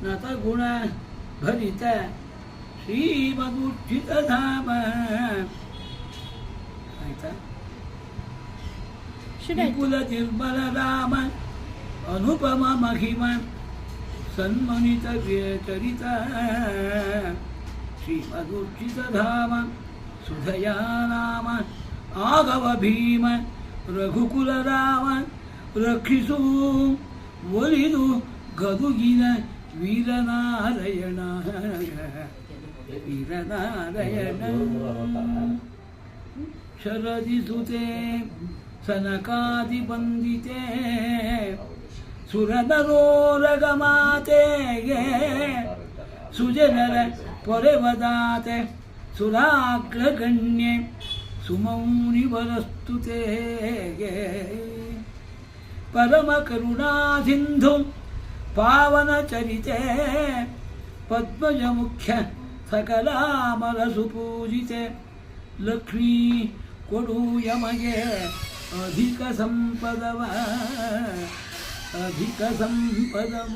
ನತ ಗುಣ ಭರಿತ ಶ್ರೀಮದುಚಿತ ಧಾಮ. ಆಯ್ತಾ? ವಿಪುಲ ನಿರ್ಮಲ ರಾಮ ಅನುಪಮ ಮಹಿಮ ಸನ್ಮನಿತ ಚರಿತ ಶ್ರೀಮದುಚಿತ ಧಾಮ ಸುಧಯಾ ನಾಮ ಆಗವ ಭೀಮ ರಘುಕುಲ ರಾಮ ರಕ್ಷಿಸು ಒಲಿದು ಗದುಗಿನ ವೀರನಾರಾಯಣ ವೀರನಾರಾಯಣ. ಶರದಿಸುತೆ ಸನಕಾದಿ ಬಂದಿತೆ ಸುರನರೋರಗ ಮಾತೆಗೆ ಸುಜನರ ಪೊರೆವದಾತೆ ಸುರಾಗ್ರಗಣ್ಯೆ ಸುಮೌನಿ ವರಸ್ತುತೆಗೆ ಪರಮ ಕರುಣಾ ಸಿಂಧು ಪಾವನ ಚರಿತೆ ಪದ್ಮಜ ಮುಖ್ಯ ಸಕಲಾಮರ ಸುಪೂಜಿತೆ ಲಕ್ಷ್ಮೀ ಕೊಡು ಯಮಗೆ ಅಧಿಕ ಸಂಪದವ ಅಧಿಕ ಸಂಪದವ.